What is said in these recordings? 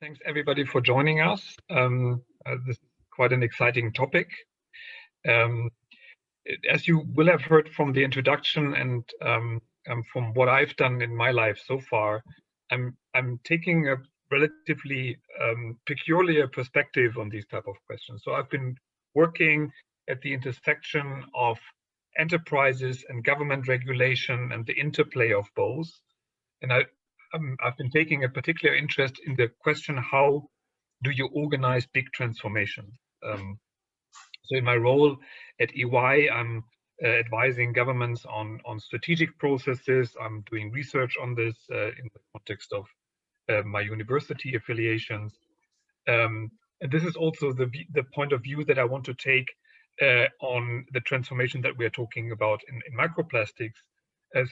Thanks everybody for joining us. This is quite an exciting topic. As you will have heard from the introduction and from what I've done in my life so far, I'm taking a relatively peculiar perspective on these type of questions. So I've been working at the intersection of enterprises and government regulation and the interplay of both. And I've been taking a particular interest in the question, how do you organize big transformations? So in my role at EY, I'm advising governments on strategic processes. I'm doing research on this in the context of my university affiliations. And this is also the point of view that I want to take on the transformation that we're talking about in microplastics.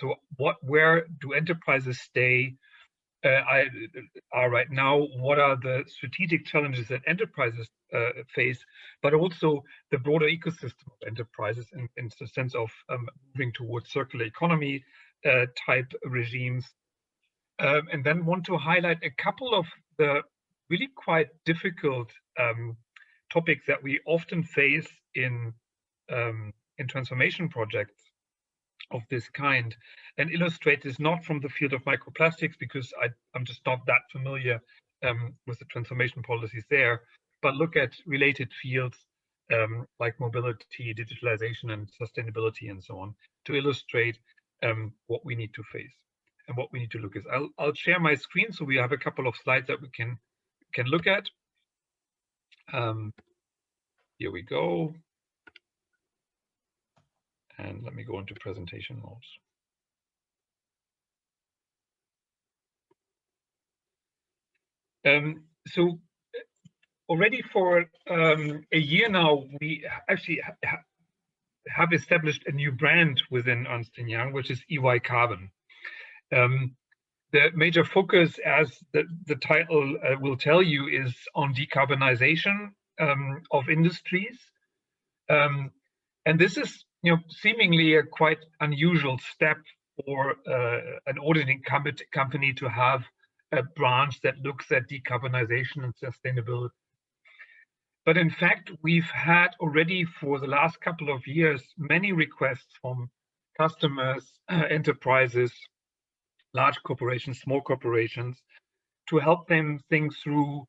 So where do enterprises stay? Are right now, what are the strategic challenges that enterprises face, but also the broader ecosystem of enterprises in the sense of moving towards circular economy type regimes. And then want to highlight a couple of the really quite difficult topics that we often face in transformation projects of this kind, and illustrate this not from the field of microplastics, because I'm just not that familiar with the transformation policies there, but look at related fields like mobility, digitalization, and sustainability, and so on, to illustrate what we need to face and what we need to look at. I'll share my screen so we have a couple of slides that we can look at. Here we go. And let me go into presentation mode. So already for a year now, we actually have established a new brand within Ernst & Young, which is EY Carbon. The major focus, as the title will tell you, is on decarbonization of industries. And this is, seemingly a quite unusual step for an auditing company to have a branch that looks at decarbonization and sustainability. But in fact, we've had already for the last couple of years many requests from customers, enterprises, large corporations, small corporations, to help them think through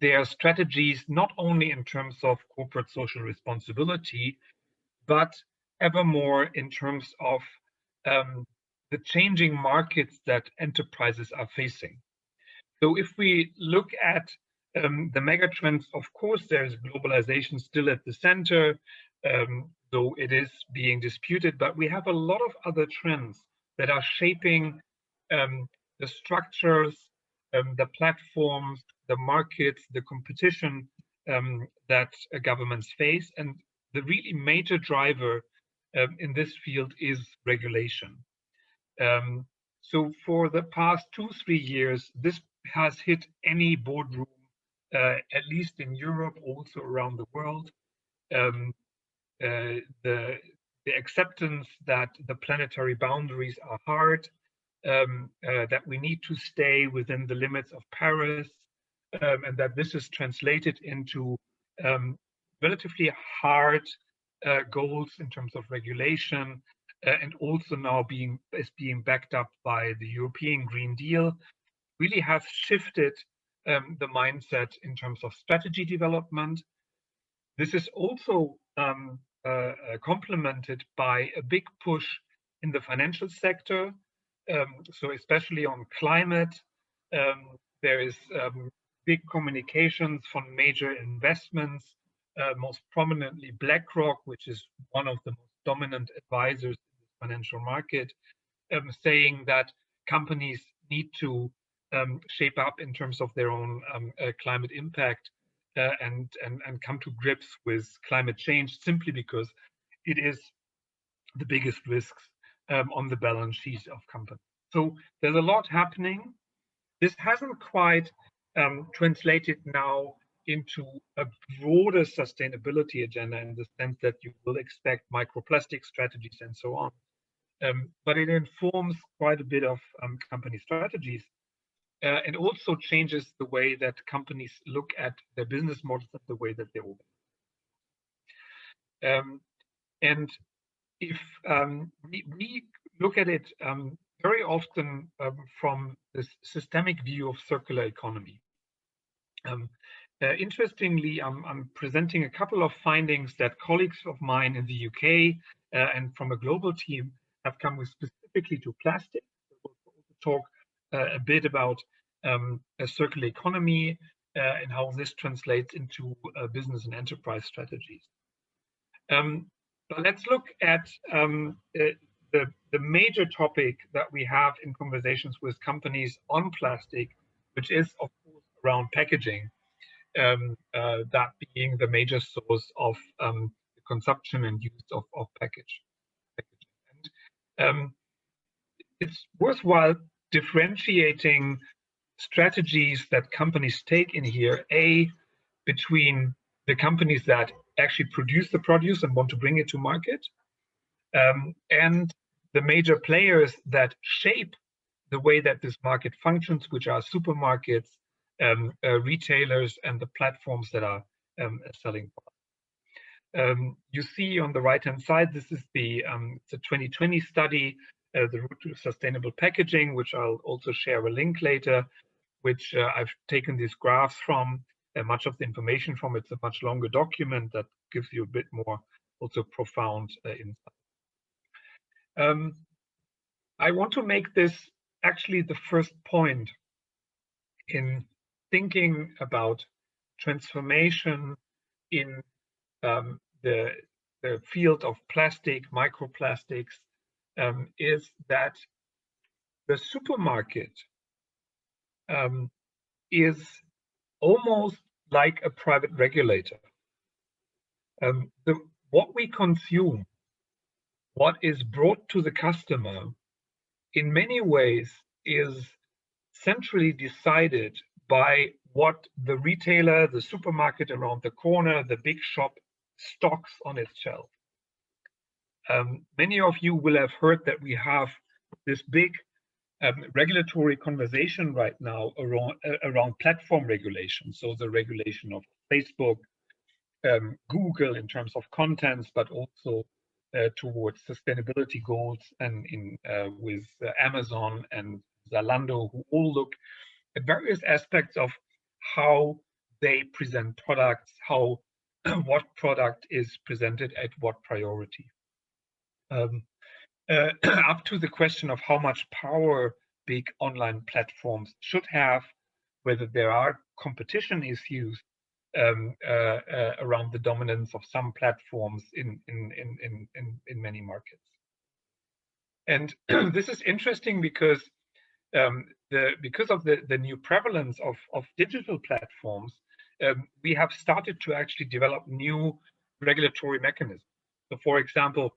their strategies, not only in terms of corporate social responsibility, but ever more in terms of the changing markets that enterprises are facing. So if we look at the megatrends, of course, there's globalization still at the center, though it is being disputed, but we have a lot of other trends that are shaping the structures, the platforms, the markets, the competition that governments face. And the really major driver in this field is regulation. So for the past 2-3 years, this has hit any boardroom, at least in Europe, also around the world. The acceptance that the planetary boundaries are hard, that we need to stay within the limits of Paris, and that this is translated into relatively hard goals in terms of regulation, and also now being backed up by the European Green Deal, really has shifted the mindset in terms of strategy development. This is also complemented by a big push in the financial sector. So especially on climate, there is big communications from major investments, most prominently BlackRock, which is one of the most dominant advisors in the financial market, saying that companies need to shape up in terms of their own climate impact and come to grips with climate change, simply because it is the biggest risks on the balance sheets of companies. So there's a lot happening. This hasn't quite translated now into a broader sustainability agenda in the sense that you will expect microplastic strategies and so on. But it informs quite a bit of company strategies. and also changes the way that companies look at their business models and the way that they operate. And if we look at it very often from this systemic view of circular economy. Interestingly, I'm presenting a couple of findings that colleagues of mine in the UK and from a global team have come with specifically to plastic. We'll talk a bit about a circular economy and how this translates into business and enterprise strategies. But let's look at the major topic that we have in conversations with companies on plastic, which is, of course, around packaging, that being the major source of the consumption and use of packaging. And it's worthwhile differentiating strategies that companies take in here, between the companies that actually produce the produce and want to bring it to market, and the major players that shape the way that this market functions, which are supermarkets, retailers, and the platforms that are selling products. You see on the right-hand side, this is the 2020 study, the Route to Sustainable Packaging, which I'll also share a link later, which I've taken these graphs from. Much of the information from it's a much longer document that gives you a bit more also profound insight. I want to make this actually the first point in thinking about transformation in the field of plastic, microplastics, is that the supermarket is almost like a private regulator. What we consume, what is brought to the customer, in many ways is centrally decided by what the retailer, the supermarket around the corner, the big shop stocks on its shelf. Many of you will have heard that we have this big regulatory conversation right now around platform regulation. So the regulation of Facebook, Google in terms of contents, but also towards sustainability goals, and with Amazon and Zalando, who all look at various aspects of how they present products, how what product is presented at what priority. Up to the question of how much power big online platforms should have, whether there are competition issues around the dominance of some platforms in many markets. And this is interesting because because of the new prevalence of digital platforms, we have started to actually develop new regulatory mechanisms. So, for example,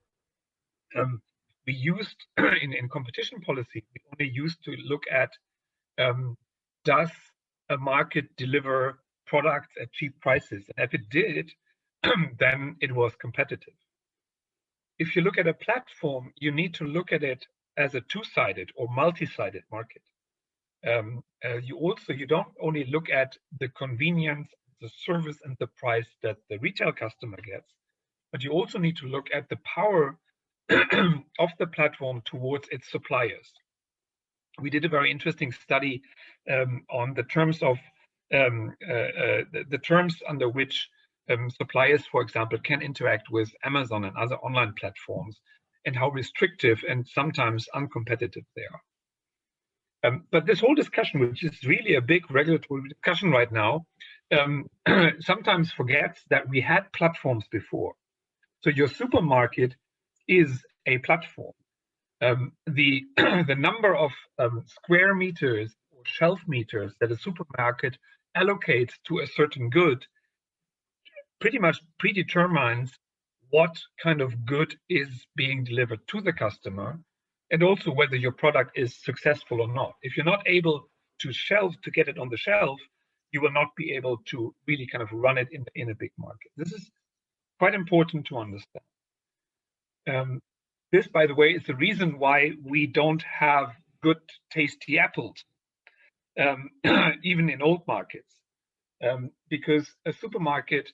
we used in competition policy, we only used to look at does a market deliver products at cheap prices? And if it did, then it was competitive. If you look at a platform, you need to look at it as a two-sided or multi-sided market. You don't only look at the convenience, the service, and the price that the retail customer gets, but you also need to look at the power of the platform towards its suppliers. We did a very interesting study on the terms of the terms under which suppliers, for example, can interact with Amazon and other online platforms, and how restrictive and sometimes uncompetitive they are. But this whole discussion, which is really a big regulatory discussion right now, sometimes forgets that we had platforms before. So your supermarket is a platform. The number of square meters or shelf meters that a supermarket allocates to a certain good pretty much predetermines what kind of good is being delivered to the customer, and also whether your product is successful or not. If you're not able to get it on the shelf, you will not be able to really kind of run it in a big market. This is quite important to understand. This, by the way, is the reason why we don't have good, tasty apples. even in old markets, because a supermarket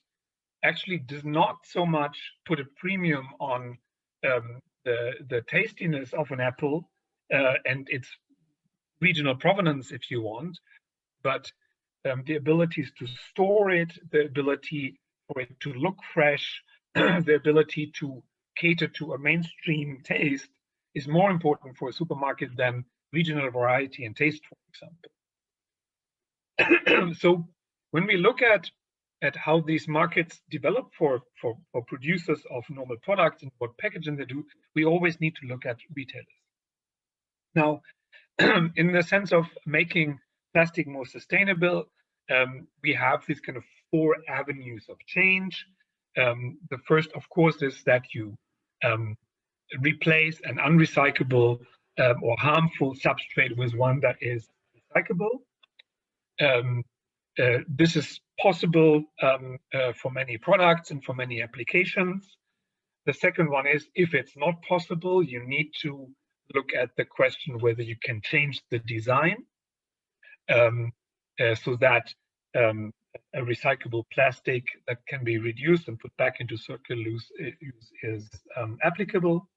actually does not so much put a premium on the tastiness of an apple and its regional provenance, if you want, but the abilities to store it, the ability for it to look fresh, the ability to cater to a mainstream taste is more important for a supermarket than regional variety and taste, for example. So when we look at how these markets develop for producers of normal products and what packaging they do, we always need to look at retailers. Now, in the sense of making plastic more sustainable, we have these kind of 4 avenues of change. The first, of course, is that you replace an unrecyclable or harmful substrate with one that is recyclable. This is possible for many products and for many applications. The second one is, if it's not possible, you need to look at the question whether you can change the design so that a recyclable plastic that can be reduced and put back into circular use is applicable.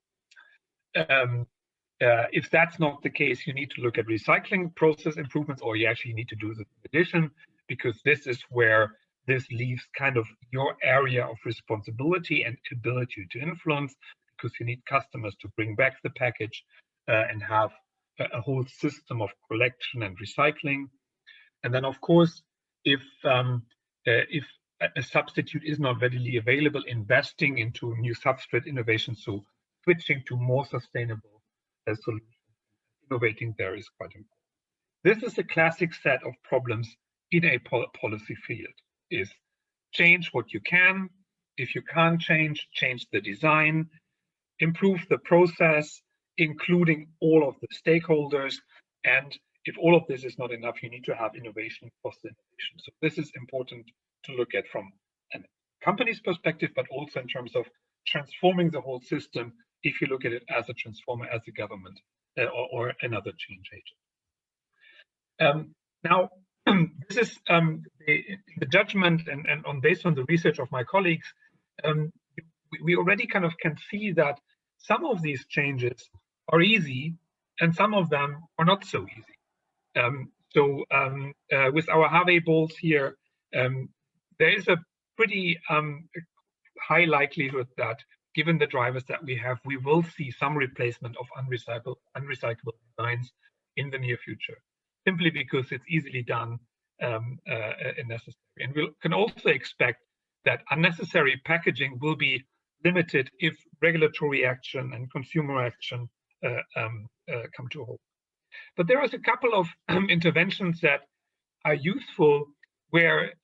If that's not the case, you need to look at recycling process improvements, or you actually need to do this in addition, because this is where this leaves kind of your area of responsibility and ability to influence, because you need customers to bring back the package and have a whole system of collection and recycling. And then, of course, if a substitute is not readily available, investing into new substrate innovation, so switching to more sustainable solutions, innovating there is quite important. This is a classic set of problems in a policy field: is change what you can. If you can't change the design, improve the process, including all of the stakeholders. And if all of this is not enough, you need to have innovation, cost innovation. So this is important to look at from a company's perspective, but also in terms of transforming the whole system, if you look at it as a transformer, as a government, or another change agent. Now, this is the judgment, and based on the research of my colleagues, we already kind of can see that some of these changes are easy and some of them are not so easy. With our Harvey balls here, there is a pretty high likelihood that, given the drivers that we have, we will see some replacement of unrecyclable designs in the near future, simply because it's easily done and necessary. And we can also expect that unnecessary packaging will be limited if regulatory action and consumer action come to a halt. But there is a couple of interventions that are useful, where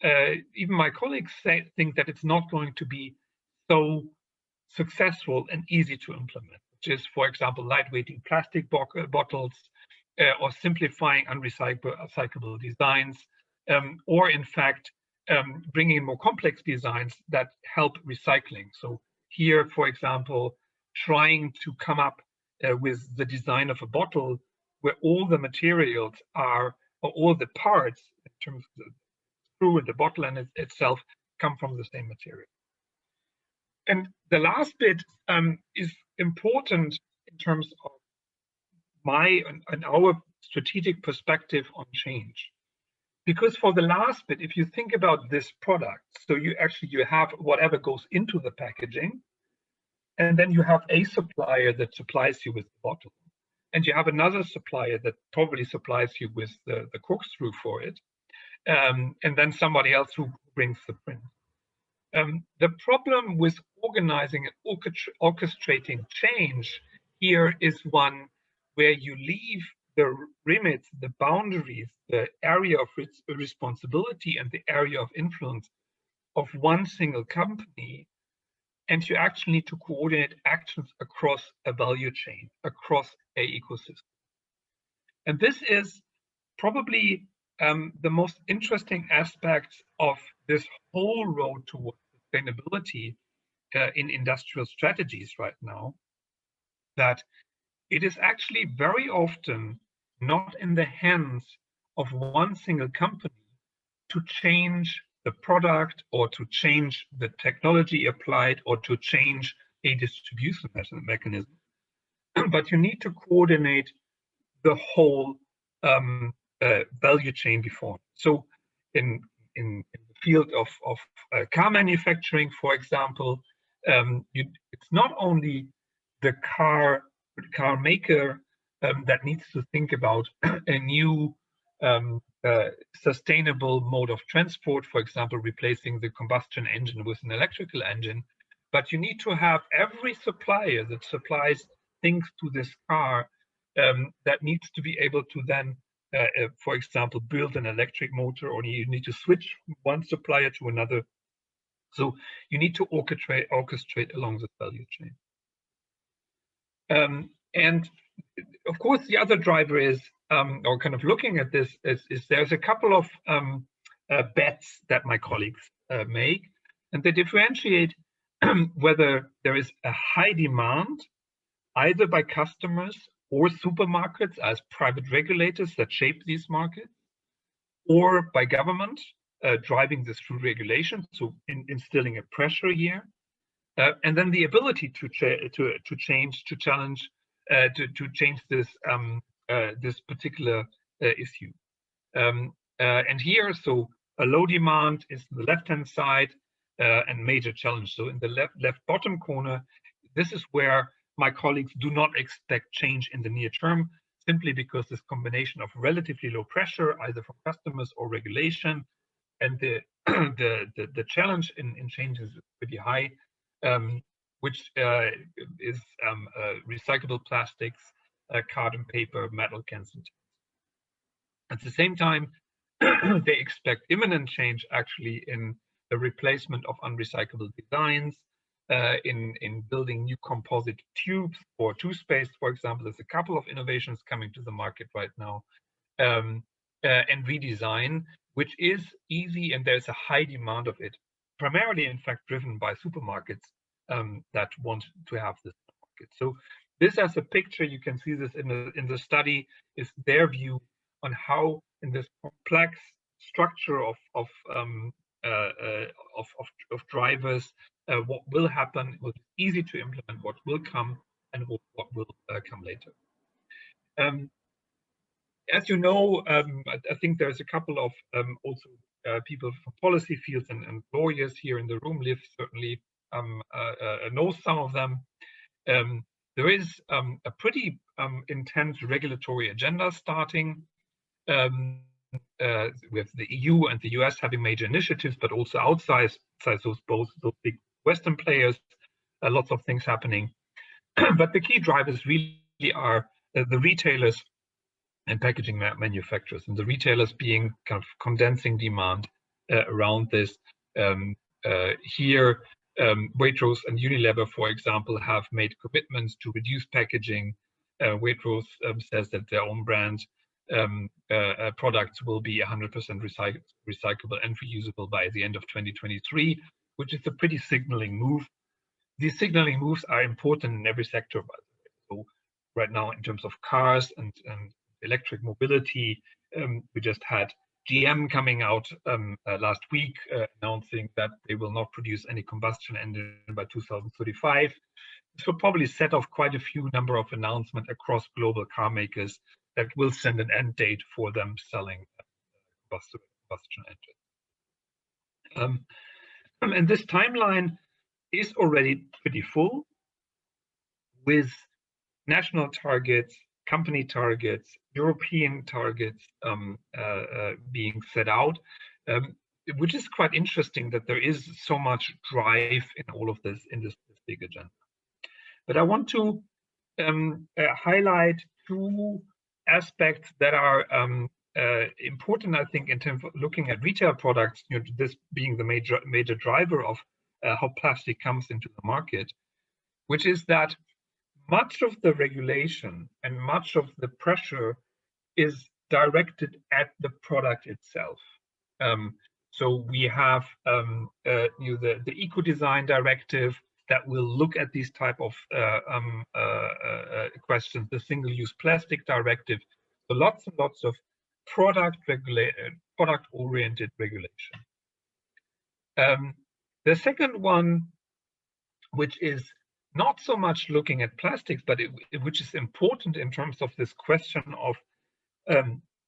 even my colleagues think that it's not going to be so successful and easy to implement, which is, for example, lightweighting plastic bottles, or simplifying unrecyclable designs, or in fact, bringing in more complex designs that help recycling. So here, for example, trying to come up with the design of a bottle where all the materials are, or all the parts in terms of the screw and the bottle and itself, come from the same material. And the last bit is important in terms of my and our strategic perspective on change. Because for the last bit, if you think about this product, so you have whatever goes into the packaging, and then you have a supplier that supplies you with the bottle, and you have another supplier that probably supplies you with the corkscrew for it, and then somebody else who brings the print. The problem with organizing and orchestrating change here is one where you leave the limits, the boundaries, the area of responsibility and the area of influence of one single company, and you actually need to coordinate actions across a value chain, across an ecosystem. And this is probably the most interesting aspect of this whole road towards sustainability in industrial strategies right now, that it is actually very often not in the hands of one single company to change the product or to change the technology applied or to change a distribution mechanism. But you need to coordinate the whole value chain before. So in the field of car manufacturing, for example, it's not only the car maker that needs to think about a new sustainable mode of transport, for example, replacing the combustion engine with an electrical engine, but you need to have every supplier that supplies things to this car that needs to be able to then, for example, build an electric motor, or you need to switch one supplier to another. So you need to orchestrate along the value chain. And of course, the other driver is, or kind of looking at this, is there's a couple of bets that my colleagues make, and they differentiate whether there is a high demand either by customers or supermarkets as private regulators that shape these markets, or by government driving this through regulation, so instilling a pressure here, and then the ability to challenge this this particular issue. And here, so a low demand is the left-hand side and major challenge. So in the left bottom corner, this is where my colleagues do not expect change in the near term, simply because this combination of relatively low pressure, either from customers or regulation, and the challenge in changes is pretty high, which is recyclable plastics, cardon paper, metal cans, and at the same time, they expect imminent change actually in the replacement of unrecyclable designs, in building new composite tubes for toothpaste, for example. There's a couple of innovations coming to the market right now, and redesign, which is easy, and there's a high demand of it, primarily, in fact, driven by supermarkets that want to have this market. So this as a picture, you can see this in the study, is their view on how in this complex structure of drivers, what will happen, what is easy to implement, what will come, and what will come later. As you know, I think there's a couple of also people from policy fields and lawyers here in the room. Liv certainly knows some of them. There is a pretty intense regulatory agenda starting with the EU and the US having major initiatives, but also outside those big Western players, lots of things happening. But the key drivers really are the retailers and packaging manufacturers, and the retailers being kind of condensing demand around this. Here, Waitrose and Unilever, for example, have made commitments to reduce packaging. Waitrose says that their own brand products will be 100% recyclable and reusable by the end of 2023, which is a pretty signaling move. These signaling moves are important in every sector, by the way. So right now, in terms of cars and electric mobility, we just had GM coming out last week announcing that they will not produce any combustion engine by 2035. This will probably set off quite a few number of announcements across global car makers that will send an end date for them selling combustion engines. And this timeline is already pretty full, with national targets, company targets, European targets being set out, which is quite interesting that there is so much drive in all of this, in this big agenda. But I want to highlight two aspects that are important, I think, in terms of looking at retail products, you know, this being the major driver of how plastic comes into the market, which is that much of the regulation and much of the pressure is directed at the product itself. So we have the Eco-Design Directive that will look at these type of questions, the Single-Use Plastic Directive. So lots and lots of product-oriented regulation. The second one, which is not so much looking at plastics, but which is important in terms of this question of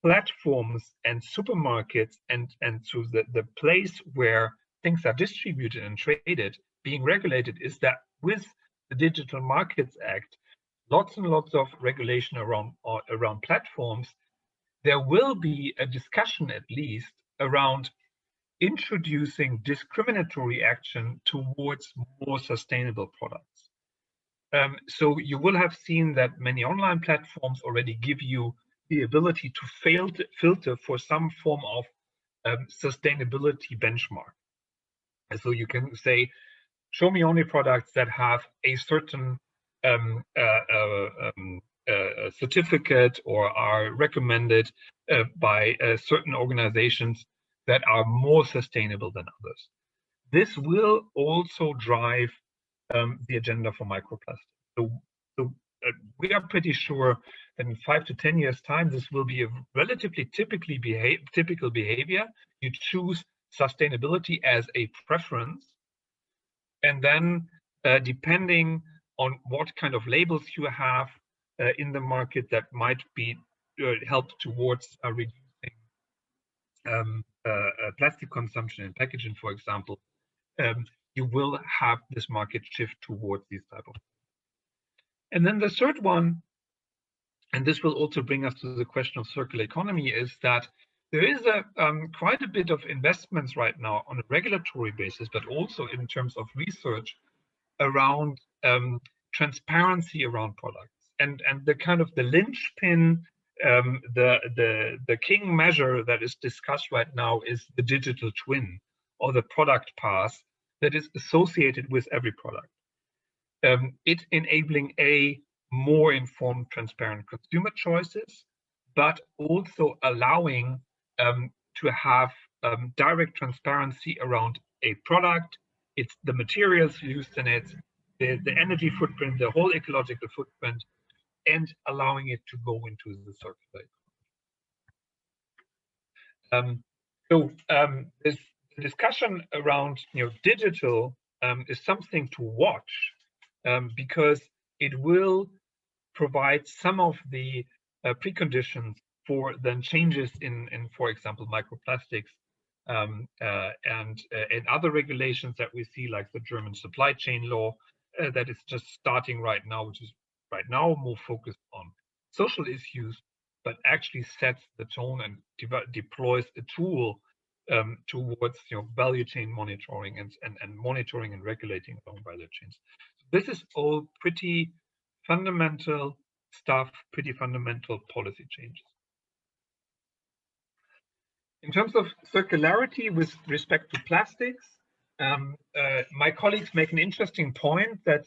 platforms and supermarkets and so the place where things are distributed and traded being regulated, is that with the Digital Markets Act, lots and lots of regulation around platforms, there will be a discussion at least around introducing discriminatory action towards more sustainable products. So you will have seen that many online platforms already give you the ability to filter for some form of sustainability benchmark. And so you can say, show me only products that have a certain certificate or are recommended by certain organizations that are more sustainable than others. This will also drive the agenda for microplastics. So we are pretty sure that in 5 to 10 years' time, this will be a relatively typical behavior. You choose sustainability as a preference, and then depending on what kind of labels you have in the market, that might be help towards reducing plastic consumption in packaging, for example. You will have this market shift towards these type of. And then the third one, and this will also bring us to the question of circular economy, is that there is quite a bit of investments right now on a regulatory basis, but also in terms of research around transparency around products, and the kind of the linchpin, the king measure that is discussed right now is the digital twin, or the product pass that is associated with every product. It enabling more informed, transparent consumer choices, but also allowing to have direct transparency around a product. It's the materials used in it, the energy footprint, the whole ecological footprint, and allowing it to go into the circular economy. This discussion around digital is something to watch, because it will provide some of the preconditions for then changes in for example, microplastics and other regulations that we see, like the German supply chain law that is just starting right now, which is right now more focused on social issues, but actually sets the tone and deploys a tool towards value chain monitoring and monitoring and regulating along value chains. So this is all pretty fundamental stuff, pretty fundamental policy changes. In terms of circularity with respect to plastics, my colleagues make an interesting point that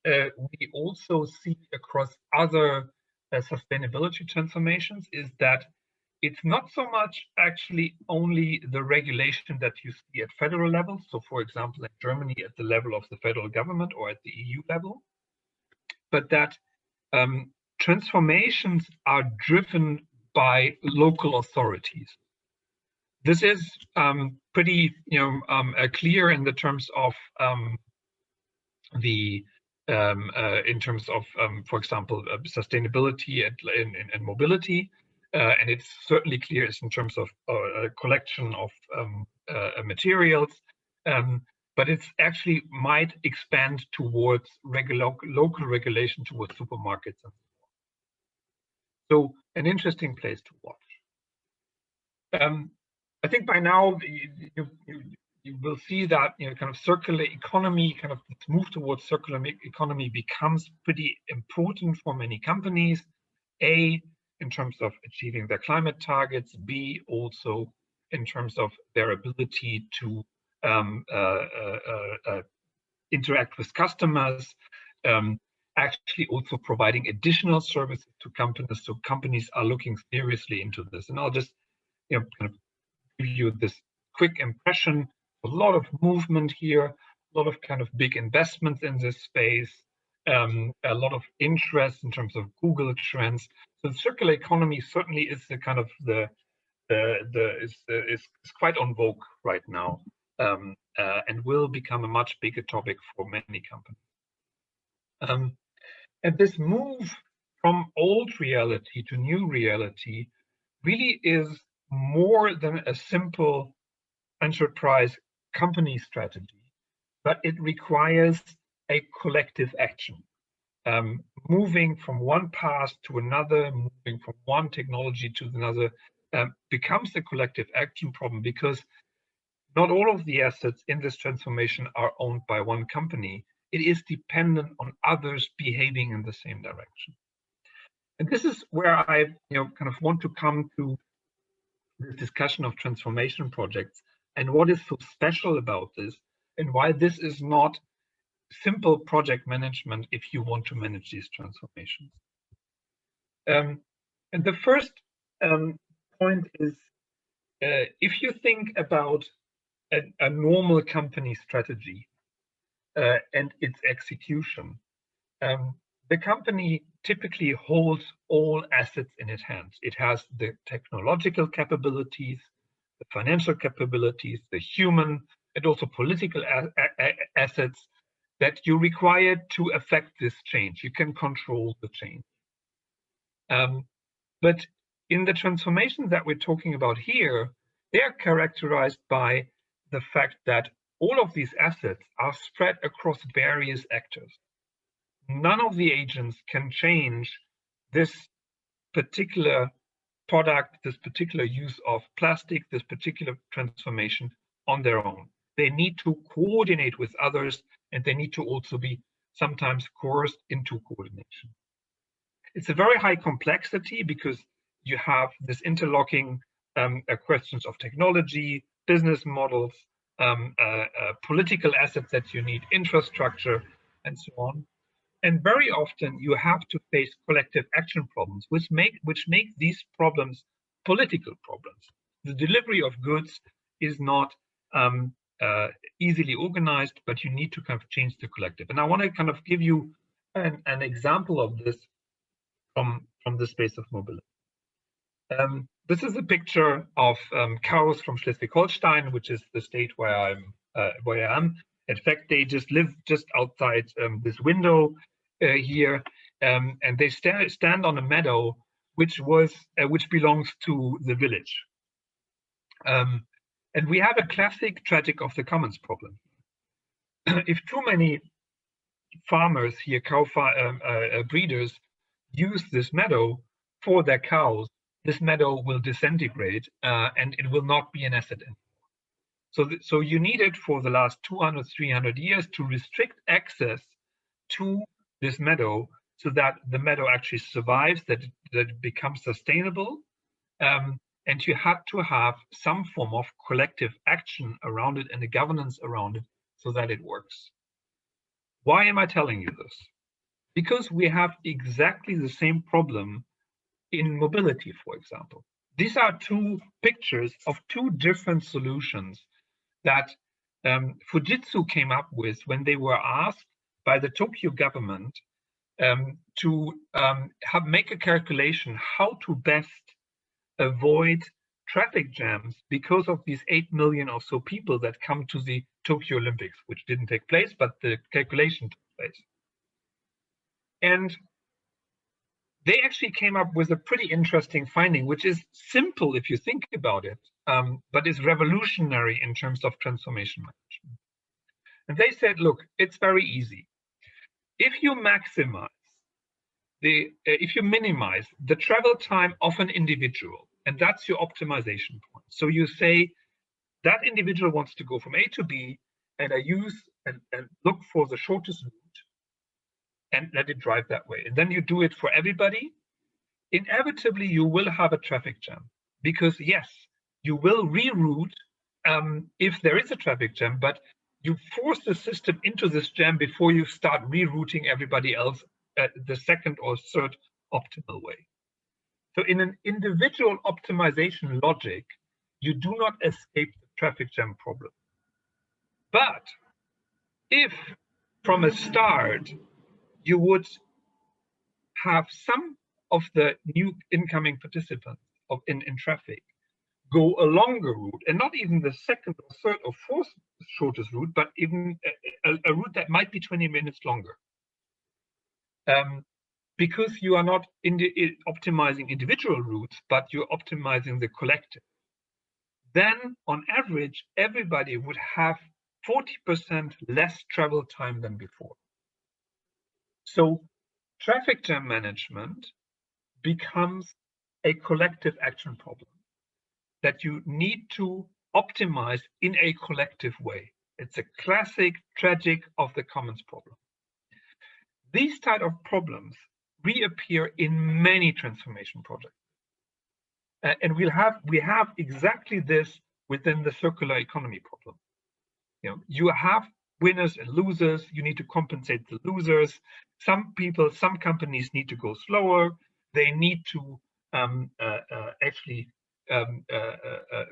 we also see across other sustainability transformations, is that it's not so much actually only the regulation that you see at federal level. So for example, in Germany at the level of the federal government or at the EU level, but that transformations are driven by local authorities. This is pretty clear in the terms of in terms of, for example, sustainability and mobility, and it's certainly clear in terms of collection of materials, but it's actually might expand towards local regulation towards supermarkets and so on. So an interesting place to watch. I think by now you will see that kind of circular economy, kind of this move towards circular economy becomes pretty important for many companies. A, in terms of achieving their climate targets. B, also in terms of their ability to interact with customers. Actually also providing additional services to companies. So companies are looking seriously into this. And I'll just kind of give you this quick impression. A lot of movement here, a lot of kind of big investments in this space, a lot of interest in terms of Google trends. So the circular economy certainly is the kind of the is quite on vogue right now, and will become a much bigger topic for many companies. And this move from old reality to new reality really is more than a simple enterprise company strategy, but it requires a collective action. Moving from one path to another, moving from one technology to another, becomes a collective action problem, because not all of the assets in this transformation are owned by one company. It is dependent on others behaving in the same direction. And this is where I kind of want to come to this discussion of transformation projects and what is so special about this, and why this is not simple project management if you want to manage these transformations. And the first point is, if you think about a normal company strategy and its execution, the company typically holds all assets in its hands. It has the technological capabilities, the financial capabilities, the human and also political assets that you require to affect this change. You can control the change. But in the transformation that we're talking about here, they are characterized by the fact that all of these assets are spread across various actors. None of the agents can change this particular product, this particular use of plastic, this particular transformation on their own. They need to coordinate with others, and they need to also be sometimes coerced into coordination. It's a very high complexity because you have this interlocking questions of technology, business models, political assets that you need, infrastructure, and so on. And very often you have to face collective action problems, which make these problems political problems. The delivery of goods is not easily organized, but you need to kind of change the collective. And I want to kind of give you an example of this from the space of mobility. This is a picture of cows from Schleswig-Holstein, which is the state where I am. In fact, they just live just outside this window here, and they stand on a meadow which belongs to the village. And we have a classic tragic of the commons problem. If too many farmers here, breeders, use this meadow for their cows, this meadow will disintegrate and it will not be an asset anymore. So you need it for the last 200, 300 years to restrict access to this meadow so that the meadow actually survives, that it becomes sustainable. And you have to have some form of collective action around it and a governance around it so that it works. Why am I telling you this? Because we have exactly the same problem in mobility, for example. These are two pictures of two different solutions that Fujitsu came up with when they were asked by the Tokyo government to make a calculation how to best avoid traffic jams because of these 8 million or so people that come to the Tokyo Olympics, which didn't take place, but the calculation took place. And they actually came up with a pretty interesting finding, which is simple if you think about it, but is revolutionary in terms of transformation management. And they said, look, it's very easy. If you minimize the travel time of an individual, and that's your optimization point. So you say that individual wants to go from A to B, and I use and look for the shortest route and let it drive that way. And then you do it for everybody. Inevitably, you will have a traffic jam because yes, you will reroute if there is a traffic jam, but you force the system into this jam before you start rerouting everybody else the second or third optimal way. So in an individual optimization logic, you do not escape the traffic jam problem. But if from a start, you would have some of the new incoming participants in traffic go a longer route, and not even the second or third or fourth shortest route, but even a route that might be 20 minutes longer. Because you are not optimizing individual routes, but you're optimizing the collective. Then on average, everybody would have 40% less travel time than before. So traffic jam management becomes a collective action problem that you need to optimize in a collective way. It's a classic tragic of the commons problem. These type of problems reappear in many transformation projects. And we have exactly this within the circular economy problem. You have winners and losers. You need to compensate the losers. Some companies need to go slower. They need to actually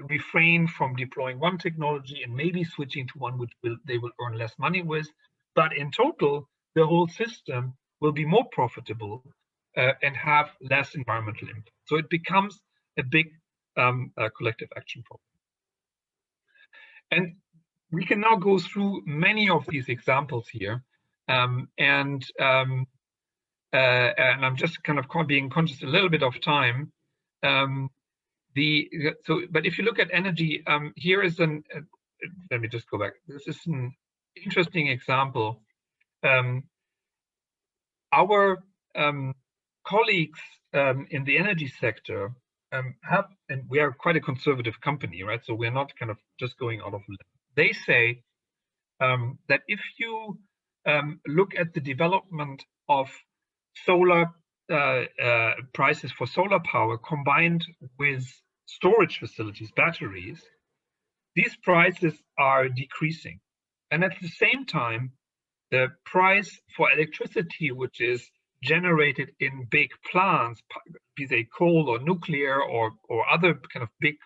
refrain from deploying one technology and maybe switching to one which they will earn less money with. But in total, the whole system will be more profitable and have less environmental impact. So it becomes a big collective action problem. And we can now go through many of these examples here, and I'm just kind of being conscious a little bit of time. But if you look at energy, here is let me just go back. This is an interesting example. Our colleagues in the energy sector and we are quite a conservative company, right? So we're not kind of just going out of limb. They say that if you look at the development of solar prices for solar power combined with storage facilities, batteries, these prices are decreasing. And at the same time, the price for electricity, which is generated in big plants, be they coal or nuclear or other kind of big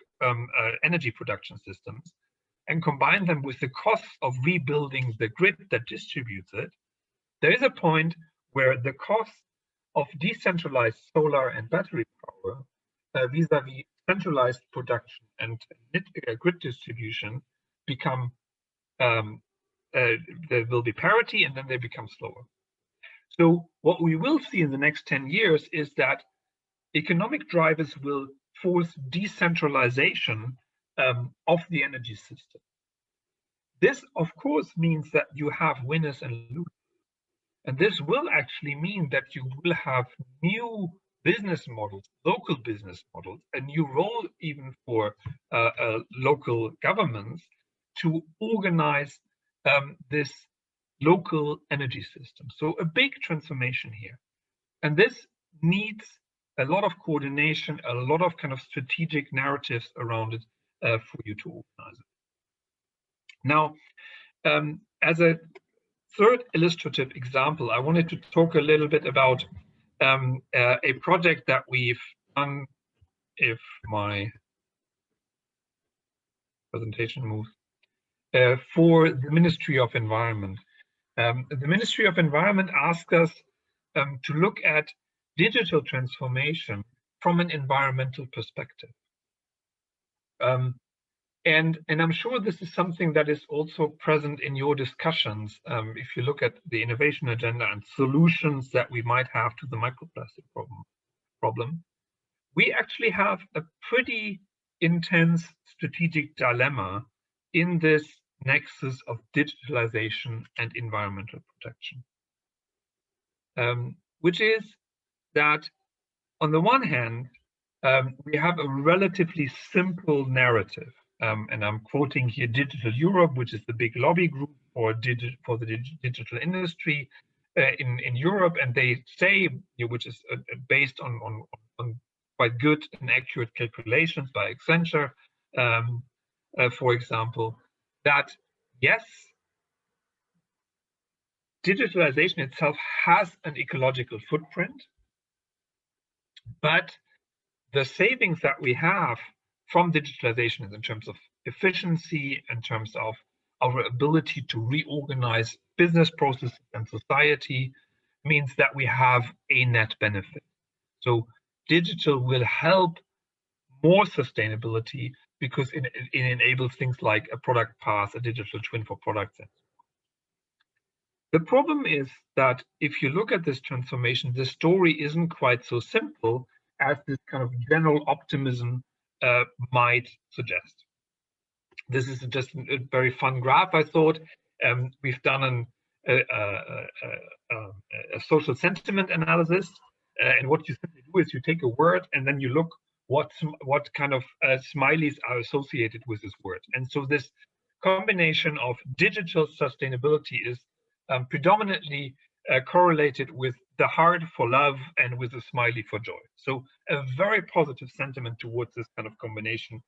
energy production systems, and combine them with the cost of rebuilding the grid that distributes it, there is a point where the cost of decentralized solar and battery power vis-a-vis centralized production and grid distribution become, there will be parity, and then they become slower. So what we will see in the next 10 years is that economic drivers will force decentralization of the energy system. This, of course, means that you have winners and losers. And this will actually mean that you will have new business models, local business models, a new role even for local governments to organize this local energy system. So a big transformation here. And this needs a lot of coordination, a lot of kind of strategic narratives around it for you to organize it. Now, as a third illustrative example, I wanted to talk a little bit about a project that we've done, if my presentation moves, for the Ministry of Environment. The Ministry of Environment asked us to look at digital transformation from an environmental perspective. And I'm sure this is something that is also present in your discussions. If you look at the innovation agenda and solutions that we might have to the microplastic problem, we actually have a pretty intense strategic dilemma in this nexus of digitalization and environmental protection, which is that on the one hand, we have a relatively simple narrative. And I'm quoting here Digital Europe, which is the big lobby group for the digital industry in Europe, and they say, which is based on quite good and accurate calculations by Accenture, for example, that yes, digitalization itself has an ecological footprint, but the savings that we have from digitalization in terms of efficiency, in terms of our ability to reorganize business processes and society, means that we have a net benefit. So digital will help more sustainability because it enables things like a product path, a digital twin for products. The problem is that if you look at this transformation, the story isn't quite so simple as this kind of general optimism might suggest. This is just a very fun graph, I thought. We've done a social sentiment analysis, and what you simply do is you take a word and then you look what kind of smileys are associated with this word. And so this combination of digital sustainability is predominantly correlated with the heart for love and with a smiley for joy. So a very positive sentiment towards this kind of combination,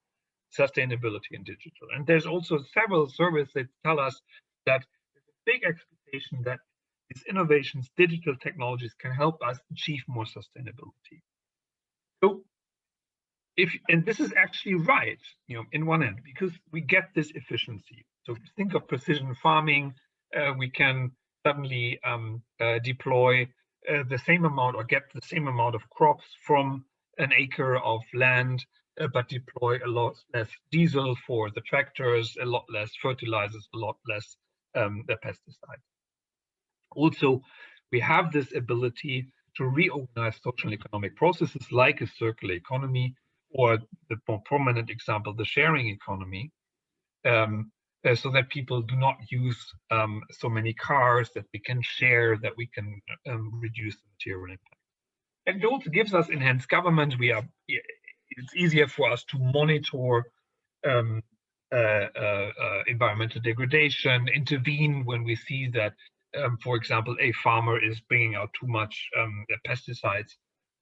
sustainability and digital. And there's also several surveys that tell us that there's a big expectation that these innovations, digital technologies can help us achieve more sustainability. So and this is actually right, in one end, because we get this efficiency. So think of precision farming, we can suddenly deploy the same amount or get the same amount of crops from an acre of land, but deploy a lot less diesel for the tractors, a lot less fertilizers, a lot less the pesticides. Also, we have this ability to reorganize social and economic processes like a circular economy, or the more prominent example, the sharing economy, so that people do not use so many cars, that we can share, that we can reduce the material impact. And it also gives us enhanced government. It's easier for us to monitor environmental degradation, intervene when we see that, for example, a farmer is bringing out too much pesticides,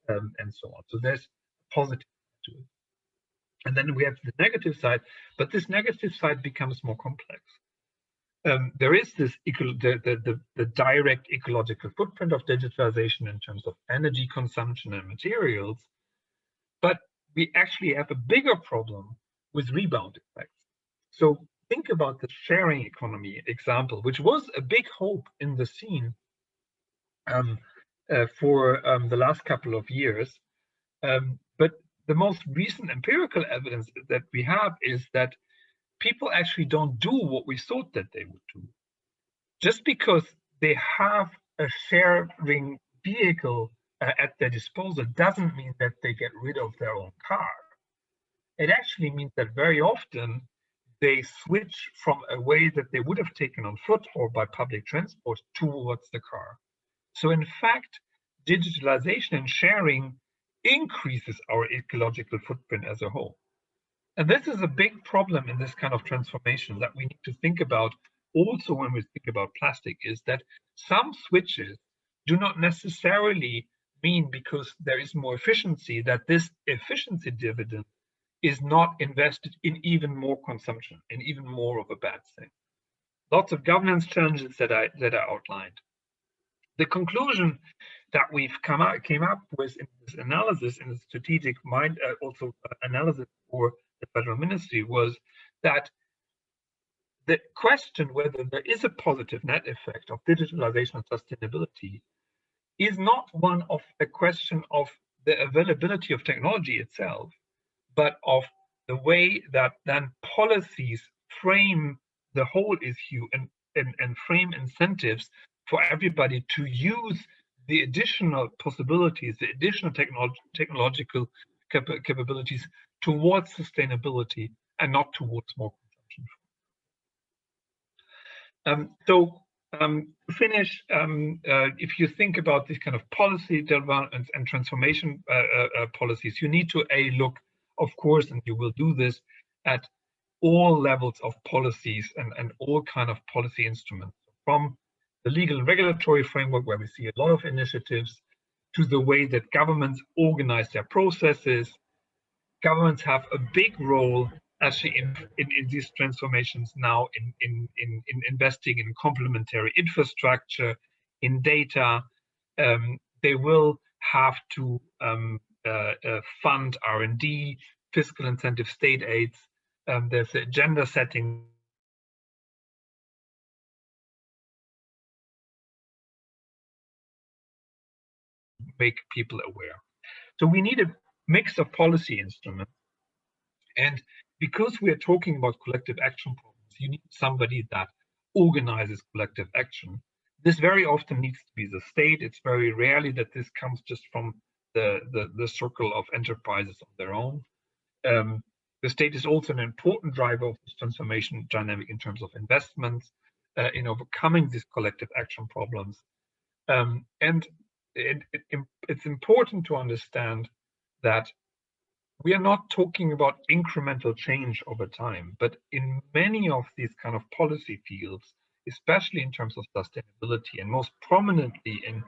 and so on. So there's positive to it. And then we have the negative side, but this negative side becomes more complex. There is this the direct ecological footprint of digitalization in terms of energy consumption and materials, but we actually have a bigger problem with rebound effects. So think about the sharing economy example, which was a big hope in the scene for the last couple of years. But the most recent empirical evidence that we have is that people actually don't do what we thought that they would do. Just because they have a sharing vehicle at their disposal doesn't mean that they get rid of their own car. It actually means that very often they switch from a way that they would have taken on foot or by public transport towards the car. So in fact, digitalization and sharing increases our ecological footprint as a whole. And this is a big problem in this kind of transformation that we need to think about also when we think about plastic, is that some switches do not necessarily mean, because there is more efficiency, that this efficiency dividend is not invested in even more consumption, in even more of a bad thing. Lots of governance challenges that I outlined. The conclusion that we've came up with in this analysis, in the strategic analysis for the federal ministry, was that the question whether there is a positive net effect of digitalization and sustainability is not one of a question of the availability of technology itself, but of the way that then policies frame the whole issue and frame incentives for everybody to use the additional possibilities, the additional technological capabilities towards sustainability and not towards more consumption. To finish, if you think about this kind of policy development and transformation policies, you need to look, of course, and you will do this, at all levels of policies and all kind of policy instruments, from the legal and regulatory framework, where we see a lot of initiatives, to the way that governments organize their processes. Governments have a big role actually in these transformations now, in investing in complementary infrastructure, in data. They will have to fund R&D, fiscal incentive, state aids. There's the agenda setting. Make people aware. So we need a mix of policy instruments. And because we are talking about collective action problems, you need somebody that organizes collective action. This very often needs to be the state. It's very rarely that this comes just from the circle of enterprises on their own. The state is also an important driver of this transformation dynamic in terms of investments, in overcoming these collective action problems. And it's important to understand that we are not talking about incremental change over time, but in many of these kind of policy fields, especially in terms of sustainability, and most prominently in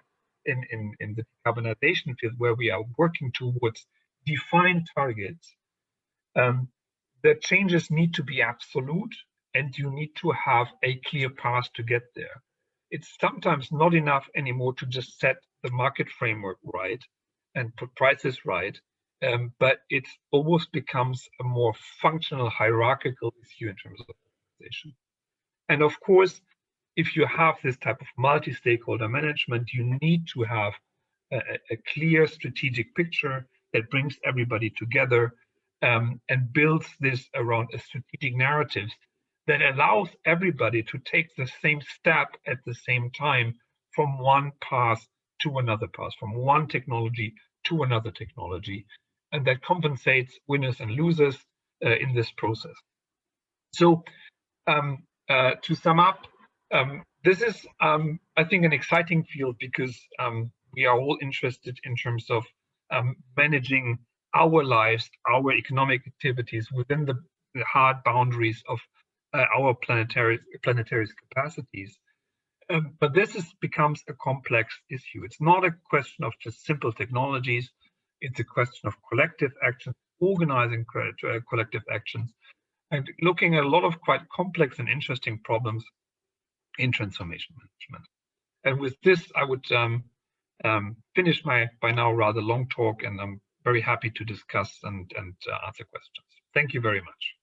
the decarbonization field, where we are working towards defined targets, the changes need to be absolute, and you need to have a clear path to get there. It's sometimes not enough anymore to just set the market framework right and put prices right, but it almost becomes a more functional hierarchical issue in terms of organization. And of course, if you have this type of multi-stakeholder management, you need to have a clear strategic picture that brings everybody together, and builds this around a strategic narrative that allows everybody to take the same step at the same time from one path to another path, from one technology to another technology, and that compensates winners and losers in this process. So to sum up, this is, I think, an exciting field because we are all interested in terms of managing our lives, our economic activities within the hard boundaries of our planetary capacities. But this becomes a complex issue. It's not a question of just simple technologies. It's a question of collective action, organizing collective actions, and looking at a lot of quite complex and interesting problems in transformation management. And with this, I would finish my by now rather long talk, and I'm very happy to discuss and answer questions. Thank you very much.